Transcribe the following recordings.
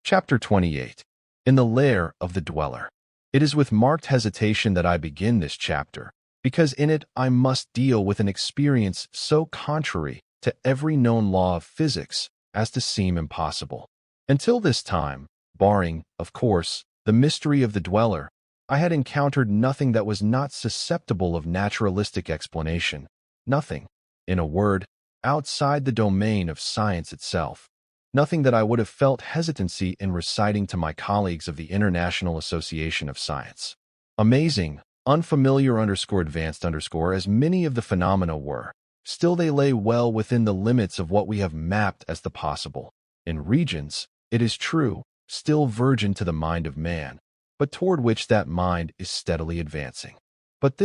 Chapter 28. In the Lair of the Dweller. It is with marked hesitation that I begin this chapter, because in it I must deal with an experience so contrary to every known law of physics as to seem impossible. Until this time, barring, of course, the mystery of the dweller, I had encountered nothing that was not susceptible of naturalistic explanation, nothing, in a word, outside the domain of science itself. Nothing that I would have felt hesitancy in reciting to my colleagues of the International Association of Science. Amazing, unfamiliar advanced as many of the phenomena were, still they lay well within the limits of what we have mapped as the possible, in regions, it is true, still virgin to the mind of man, but toward which that mind is steadily advancing. But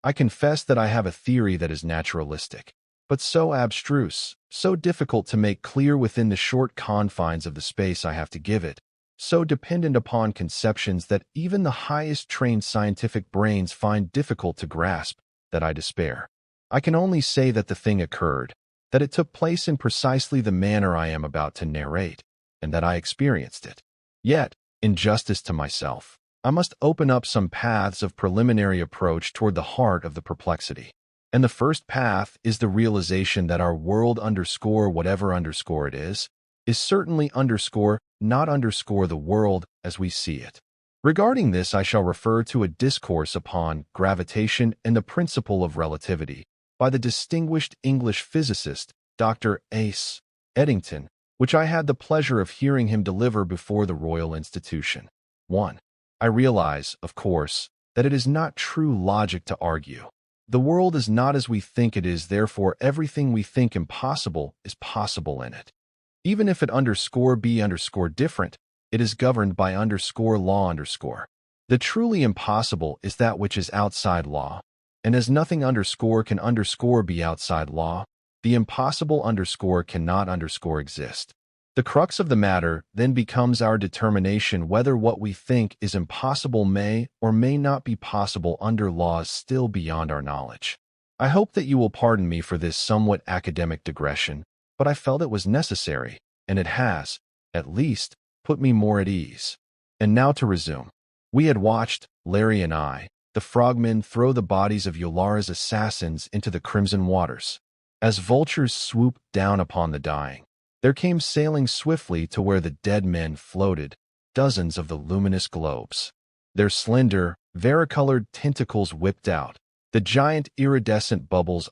I confess that I have a theory that is naturalistic, but so abstruse, so difficult to make clear within the short confines of the space I have to give it, so dependent upon conceptions that even the highest trained scientific brains find difficult to grasp, that I despair. I can only say that the thing occurred, that it took place in precisely the manner I am about to narrate, and that I experienced it. Yet, in justice to myself, I must open up some paths of preliminary approach toward the heart of the perplexity. And the first path is the realization that our world whatever it is certainly not the world as we see it. Regarding this, I shall refer to a discourse upon gravitation and the principle of relativity by the distinguished English physicist, Dr. A.S. Eddington, which I had the pleasure of hearing him deliver before the Royal Institution. 1. I realize, of course, that it is not true logic to argue. The world is not as we think it is, therefore everything we think impossible is possible in it. Even if it be different, it is governed by law. The truly impossible is that which is outside law, and as nothing can be outside law, the impossible cannot exist. The crux of the matter then becomes our determination whether what we think is impossible may or may not be possible under laws still beyond our knowledge. I hope that you will pardon me for this somewhat academic digression, but I felt it was necessary, and it has, at least, put me more at ease. And now to resume. We had watched, Larry and I, the frogmen throw the bodies of Yolara's assassins into the crimson waters. As vultures swooped down upon the dying, there came sailing swiftly to where the dead men floated dozens of the luminous globes. Their slender, varicolored tentacles whipped out. The giant iridescent bubbles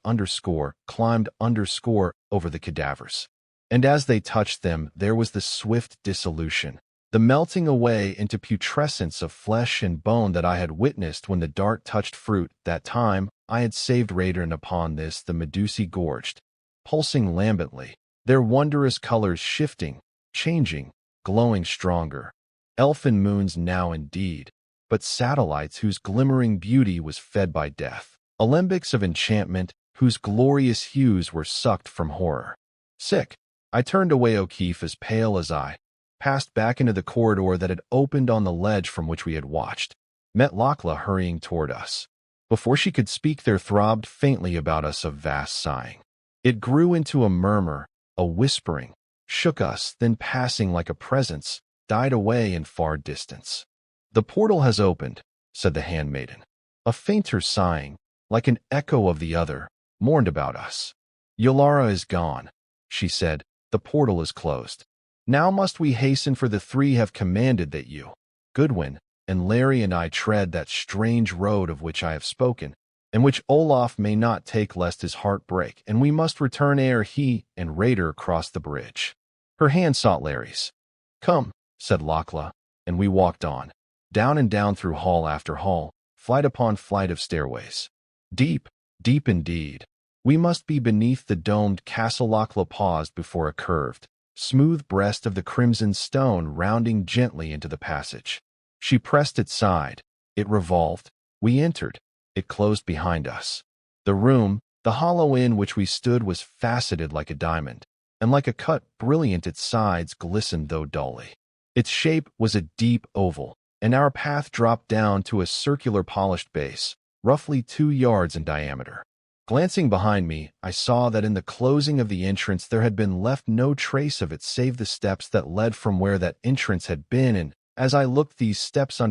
climbed over the cadavers. And as they touched them, there was the swift dissolution, the melting away into putrescence of flesh and bone that I had witnessed when the dart touched fruit. That time I had saved Raider, and upon this the Medusae gorged, pulsing lambently, their wondrous colors shifting, changing, glowing stronger. Elfin moons now indeed, but satellites whose glimmering beauty was fed by death. Alembics of enchantment whose glorious hues were sucked from horror. Sick, I turned away O'Keefe as pale as I passed back into the corridor that had opened on the ledge from which we had watched, met Lachla hurrying toward us. Before she could speak, there throbbed faintly about us a vast sighing. It grew into a murmur, a whispering, shook us, then passing like a presence, died away in far distance. "The portal has opened," said the handmaiden. A fainter sighing, like an echo of the other, mourned about us. "Yolara is gone," she said. "The portal is closed. Now must we hasten, for the three have commanded that you, Goodwin, and Larry and I tread that strange road of which I have spoken, and which Olaf may not take lest his heart break, and we must return ere he and Raider cross the bridge." Her hand sought Larry's. "Come," said Lachla, and we walked on, down and down through hall after hall, flight upon flight of stairways. Deep, deep indeed. We must be beneath the domed castle. Lachla paused before a curved, smooth breast of the crimson stone rounding gently into the passage. She pressed its side. It revolved. We entered. It closed behind us. The room, the hollow in which we stood, was faceted like a diamond, and like a cut brilliant its sides glistened though dully. Its shape was a deep oval, and our path dropped down to a circular polished base, roughly 2 yards in diameter. Glancing behind me, I saw that in the closing of the entrance there had been left no trace of it save the steps that led from where that entrance had been, and as I looked these steps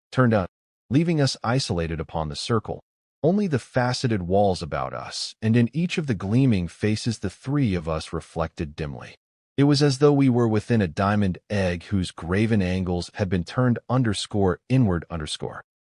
turned out, leaving us isolated upon the circle. Only the faceted walls about us, and in each of the gleaming faces the three of us reflected dimly. It was as though we were within a diamond egg whose graven angles had been turned inward.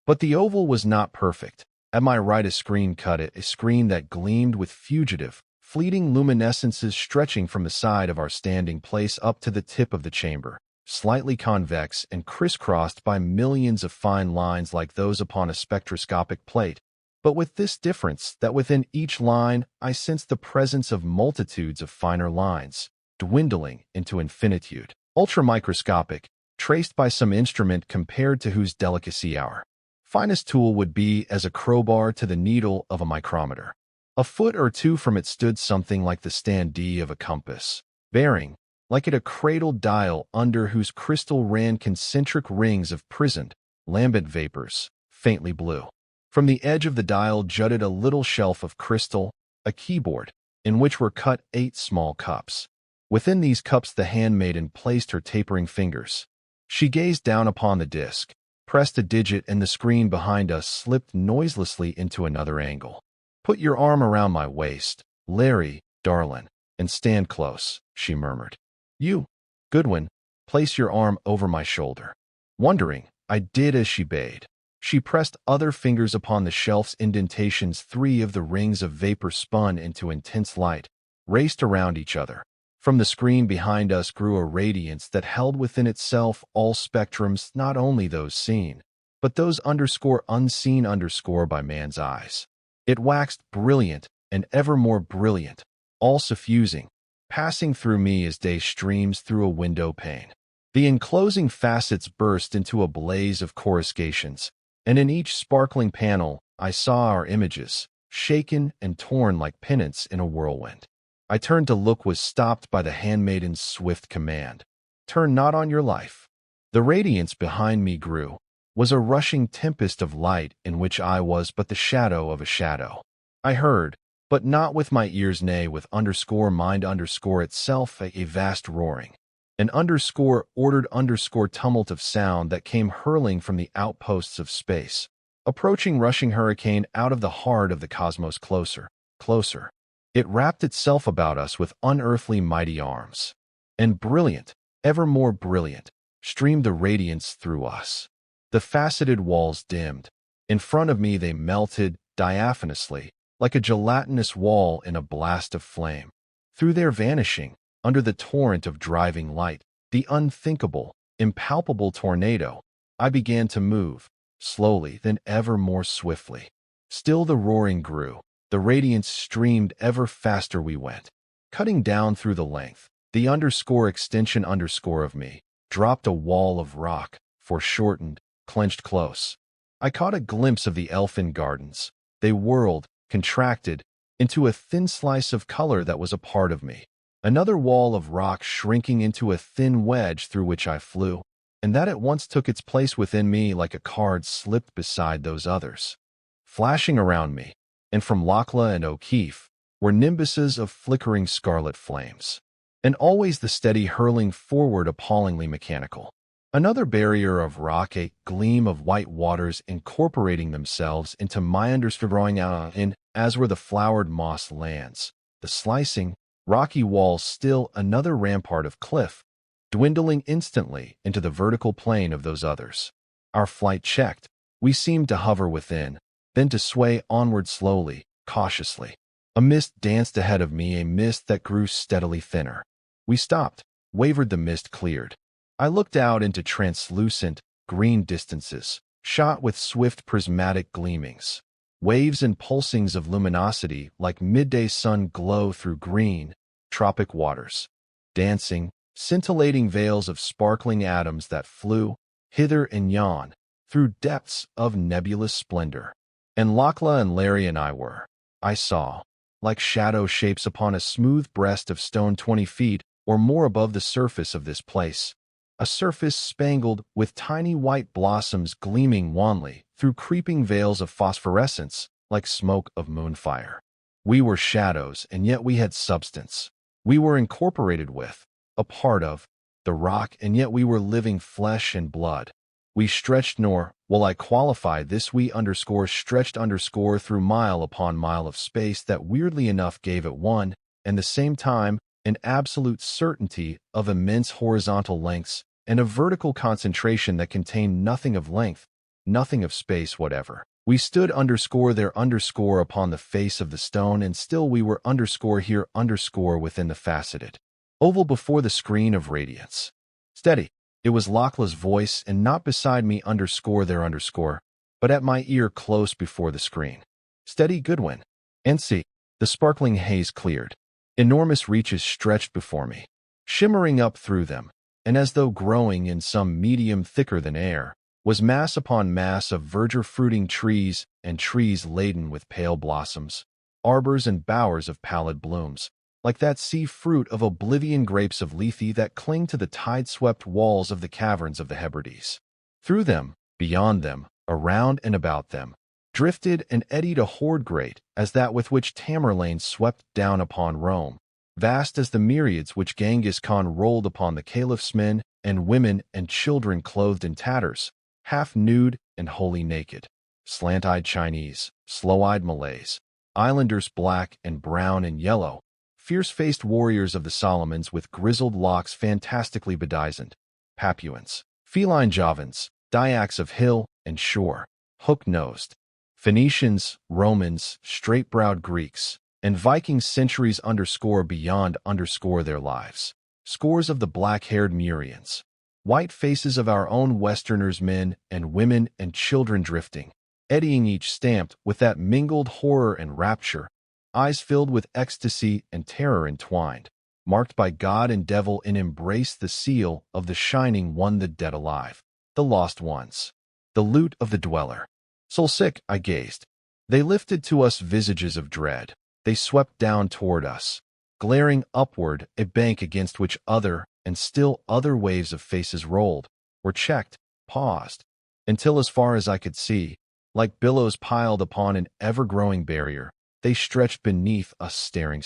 But the oval was not perfect. At my right a screen cut it, a screen that gleamed with fugitive, fleeting luminescences stretching from the side of our standing place up to the tip of the chamber, slightly convex and crisscrossed by millions of fine lines like those upon a spectroscopic plate. But with this difference, that within each line I sensed the presence of multitudes of finer lines, dwindling into infinitude, ultramicroscopic, traced by some instrument compared to whose delicacy our finest tool would be as a crowbar to the needle of a micrometer. A foot or two from it stood something like the standee of a compass, bearing, like it, a cradled dial under whose crystal ran concentric rings of prisoned, lambent vapors, faintly blue. From the edge of the dial jutted a little shelf of crystal, a keyboard, in which were cut 8 small cups. Within these cups the handmaiden placed her tapering fingers. She gazed down upon the disk, pressed a digit, and the screen behind us slipped noiselessly into another angle. "Put your arm around my waist, Larry, darlin', and stand close," she murmured. "You, Goodwin, place your arm over my shoulder." Wondering, I did as she bade. She pressed other fingers upon the shelf's indentations. 3 of the rings of vapor spun into intense light, raced around each other. From the screen behind us grew a radiance that held within itself all spectrums, not only those seen, but those unseen by man's eyes. It waxed brilliant and ever more brilliant, all suffusing, passing through me as day streams through a window pane. The enclosing facets burst into a blaze of coruscations, and in each sparkling panel I saw our images, shaken and torn like pennants in a whirlwind. I turned to look, was stopped by the handmaiden's swift command. "Turn not on your life." The radiance behind me grew, was a rushing tempest of light in which I was but the shadow of a shadow. I heard, but not with my ears, nay, with mind itself, a vast roaring, an ordered tumult of sound that came hurling from the outposts of space, approaching rushing hurricane out of the heart of the cosmos, closer, closer. It wrapped itself about us with unearthly mighty arms. And brilliant, ever more brilliant, streamed the radiance through us. The faceted walls dimmed. In front of me they melted, diaphanously, like a gelatinous wall in a blast of flame. Through their vanishing, under the torrent of driving light, the unthinkable, impalpable tornado, I began to move, slowly, then ever more swiftly. Still the roaring grew. The radiance streamed ever faster. We went, cutting down through the length. The extension of me dropped a wall of rock, foreshortened, clenched close. I caught a glimpse of the elfin gardens. They whirled, contracted, into a thin slice of color that was a part of me. Another wall of rock shrinking into a thin wedge through which I flew, and that at once took its place within me like a card slipped beside those others. Flashing around me, and from Lachlan and O'Keefe, were nimbuses of flickering scarlet flames. And always the steady hurling forward, appallingly mechanical. Another barrier of rock, a gleam of white waters incorporating themselves into my drawing out in, as were the flowered moss lands. The slicing, rocky walls, still another rampart of cliff, dwindling instantly into the vertical plane of those others. Our flight checked. We seemed to hover within, then to sway onward slowly, cautiously. A mist danced ahead of me, a mist that grew steadily thinner. We stopped, wavered, the mist cleared. I looked out into translucent, green distances, shot with swift prismatic gleamings. Waves and pulsings of luminosity like midday sun glow through green, tropic waters. Dancing, scintillating veils of sparkling atoms that flew, hither and yon, through depths of nebulous splendor. And Lachlan and Larry and I saw, like shadow shapes upon a smooth breast of stone 20 feet or more above the surface of this place, a surface spangled with tiny white blossoms gleaming wanly through creeping veils of phosphorescence like smoke of moonfire. We were shadows, and yet we had substance. We were incorporated with, a part of, the rock, and yet we were living flesh and blood. We stretched nor, will I qualify this we underscore stretched underscore through mile upon mile of space that weirdly enough gave at one and the same time an absolute certainty of immense horizontal lengths and a vertical concentration that contained nothing of length, nothing of space whatever. We stood underscore there underscore upon the face of the stone, and still we were underscore here underscore within the faceted oval before the screen of radiance. Steady. It was Lachlan's voice, and not beside me underscore there underscore, but at my ear close before the screen. Steady, Goodwin. And see, the sparkling haze cleared. Enormous reaches stretched before me, shimmering up through them, and as though growing in some medium thicker than air, was mass upon mass of verdure fruiting trees and trees laden with pale blossoms, arbors and bowers of pallid blooms, like that sea fruit of oblivion grapes of Lethe that cling to the tide-swept walls of the caverns of the Hebrides. Through them, beyond them, around and about them, drifted and eddied a horde great as that with which Tamerlane swept down upon Rome, vast as the myriads which Genghis Khan rolled upon the caliph's men and women and children clothed in tatters, half nude and wholly naked, slant-eyed Chinese, slow-eyed Malays, islanders black and brown and yellow, fierce-faced warriors of the Solomons with grizzled locks fantastically bedizened, Papuans, feline Javans, Dyaks of hill and shore, hook-nosed, Phoenicians, Romans, straight-browed Greeks, and Vikings centuries underscore beyond underscore their lives, scores of the black-haired Murians, white faces of our own Westerners, men and women and children drifting, eddying each stamped with that mingled horror and rapture, eyes filled with ecstasy and terror entwined, marked by God and devil in embrace, the seal of the shining one, the dead alive, the lost ones, the loot of the dweller. Soul-sick, I gazed. They lifted to us visages of dread. They swept down toward us, glaring upward, a bank against which other and still other waves of faces rolled, were checked, paused, until as far as I could see, like billows piled upon an ever-growing barrier, they stretched beneath us staring.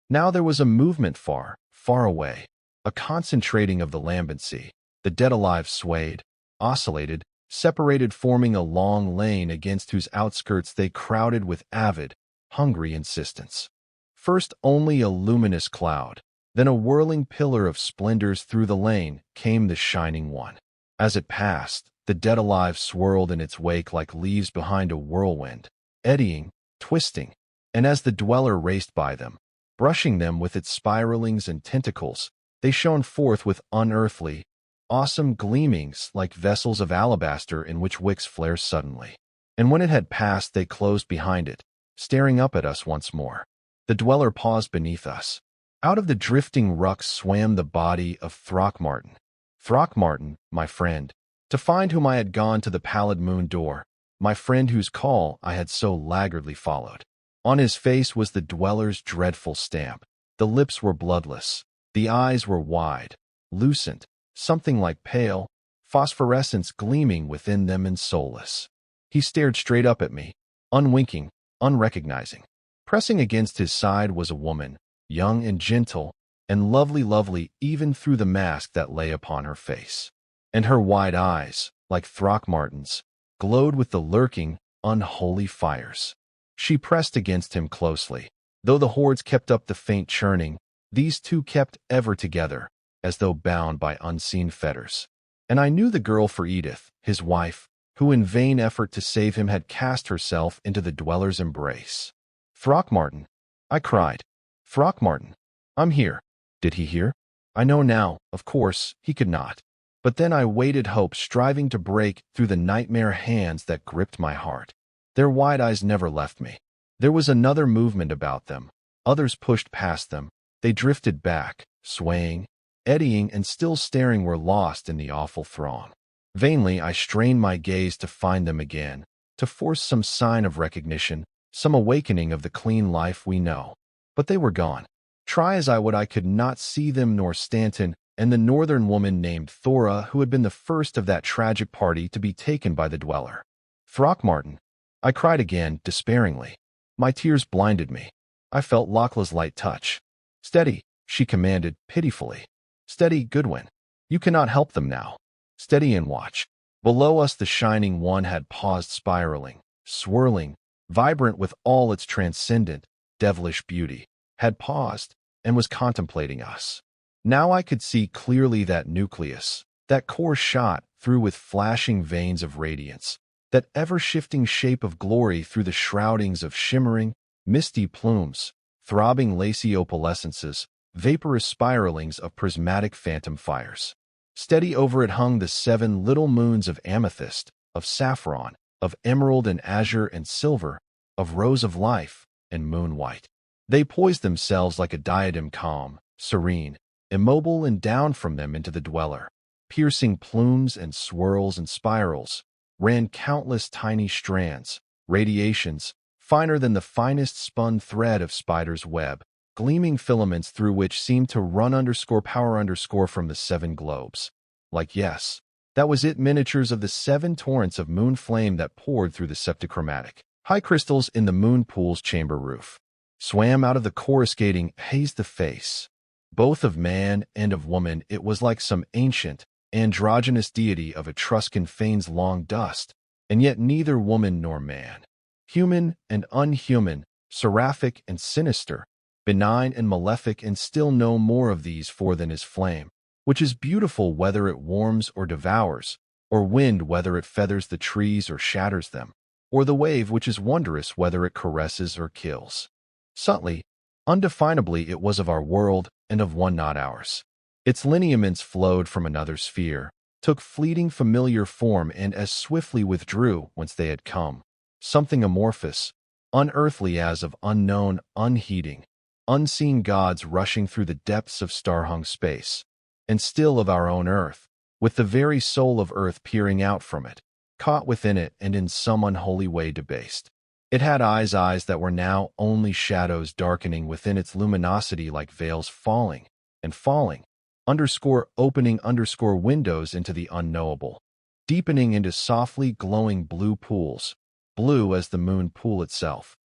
Now there was a movement far, far away, a concentrating of the lambency. The dead alive swayed, oscillated, separated, forming a long lane against whose outskirts they crowded with avid, hungry insistence. First only a luminous cloud, then a whirling pillar of splendors. Through the lane came the shining one. As it passed, the dead alive swirled in its wake like leaves behind a whirlwind, eddying, twisting, and as the dweller raced by them, brushing them with its spiralings and tentacles, they shone forth with unearthly, awesome gleamings like vessels of alabaster in which wicks flare suddenly. And when it had passed, they closed behind it, staring up at us once more. The dweller paused beneath us. Out of the drifting rucks swam the body of Throckmorton. Throckmorton, my friend, to find whom I had gone to the pallid moon door, my friend whose call I had so laggardly followed. On his face was the dweller's dreadful stamp. The lips were bloodless. The eyes were wide, lucent, something like pale, phosphorescence gleaming within them and soulless. He stared straight up at me, unwinking, unrecognizing. Pressing against his side was a woman, young and gentle, and lovely even through the mask that lay upon her face. And her wide eyes, like Throckmorton's, glowed with the lurking, unholy fires. She pressed against him closely. Though the hordes kept up the faint churning, these two kept ever together, as though bound by unseen fetters. And I knew the girl for Edith, his wife, who in vain effort to save him had cast herself into the dweller's embrace. Throckmorton, I cried. Throckmorton, I'm here. Did he hear? I know now, of course, he could not. But then I waited, hope striving to break through the nightmare hands that gripped my heart. Their wide eyes never left me. There was another movement about them. Others pushed past them. They drifted back, swaying, eddying, and still staring, were lost in the awful throng. Vainly I strained my gaze to find them again, to force some sign of recognition, some awakening of the clean life we know. But they were gone. Try as I would, I could not see them nor Stanton and the northern woman named Thora, who had been the first of that tragic party to be taken by the dweller. Throckmorton, I cried again, despairingly. My tears blinded me. I felt Lachlan's light touch. "Steady," she commanded pitifully. "Steady, Goodwin. You cannot help them now. Steady and watch." Below us the Shining One had paused, spiraling, swirling, vibrant with all its transcendent, devilish beauty, had paused and was contemplating us. Now I could see clearly that nucleus, that core shot through with flashing veins of radiance, that ever-shifting shape of glory through the shroudings of shimmering, misty plumes, throbbing lacy opalescences, vaporous spiralings of prismatic phantom fires. Steady over it hung the 7 little moons of amethyst, of saffron, of emerald and azure and silver, of rose of life and moon white. They poised themselves like a diadem, calm, serene, immobile, and down from them into the dweller, piercing plumes and swirls and spirals, ran countless tiny strands, radiations, finer than the finest spun thread of spider's web, gleaming filaments through which seemed to run _power_ from the 7 globes. Like, yes, that was it, miniatures of the 7 torrents of moon flame that poured through the septichromatic high crystals in the moon pool's chamber roof, swam out of the coruscating, hazed the face, both of man and of woman. It was like some ancient, androgynous deity of Etruscan fanes long dust, and yet neither woman nor man. Human and unhuman, seraphic and sinister, benign and malefic, and still no more of these 4 than is flame, which is beautiful whether it warms or devours, or wind whether it feathers the trees or shatters them, or the wave which is wondrous whether it caresses or kills. Subtly, undefinably, it was of our world and of one not ours. Its lineaments flowed from another sphere, took fleeting familiar form, and as swiftly withdrew whence they had come, something amorphous, unearthly, as of unknown, unheeding, unseen gods rushing through the depths of star-hung space, and still of our own earth, with the very soul of earth peering out from it, caught within it and in some unholy way debased. It had eyes that were now only shadows, darkening within its luminosity like veils, falling and falling, opening windows into the unknowable, deepening into softly glowing blue pools, blue as the moon pool itself,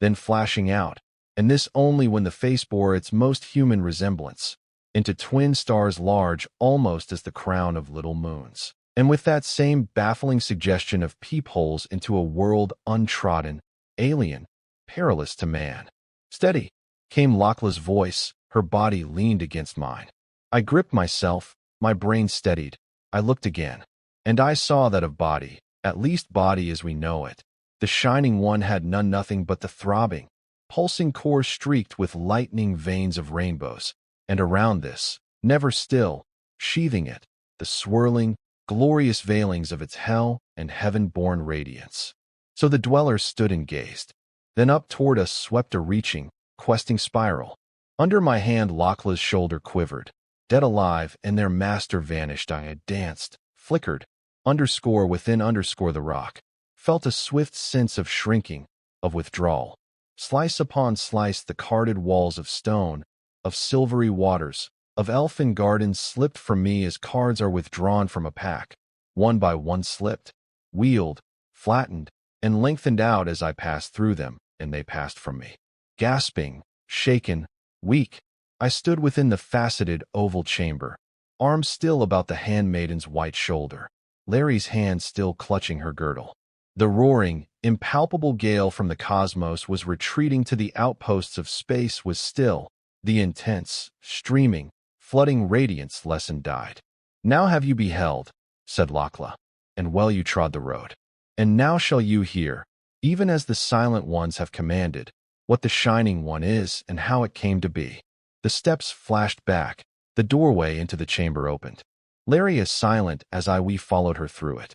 then flashing out, and this only when the face bore its most human resemblance, into twin stars large almost as the crown of little moons, and with that same baffling suggestion of peepholes into a world untrodden, alien, perilous to man. "Steady," came Lachlan's voice. Her body leaned against mine. I gripped myself, my brain steadied. I looked again, and I saw that of body, at least body as we know it, the Shining One had nothing but the throbbing, pulsing core streaked with lightning veins of rainbows, and around this, never still, sheathing it, the swirling, glorious veilings of its hell and heaven-born radiance. So the dwellers stood and gazed. Then up toward us swept a reaching, questing spiral. Under my hand Lachlan's shoulder quivered, dead alive, and their master vanished. I had danced, flickered, within the rock, felt a swift sense of shrinking, of withdrawal. Slice upon slice the carded walls of stone, of silvery waters, of elfin gardens slipped from me as cards are withdrawn from a pack. One by one slipped, wheeled, flattened, and lengthened out as I passed through them, and they passed from me. Gasping, shaken, weak, I stood within the faceted oval chamber, arms still about the handmaiden's white shoulder, Larry's hand still clutching her girdle. The roaring, impalpable gale from the cosmos was retreating to the outposts of space was still, the intense, streaming, flooding radiance lessened died. "Now have you beheld," said Lachlan, "and well you trod the road. And now shall you hear, even as the silent ones have commanded, what the Shining One is and how it came to be." The steps flashed back, the doorway into the chamber opened. Larry as silent as we followed her through it.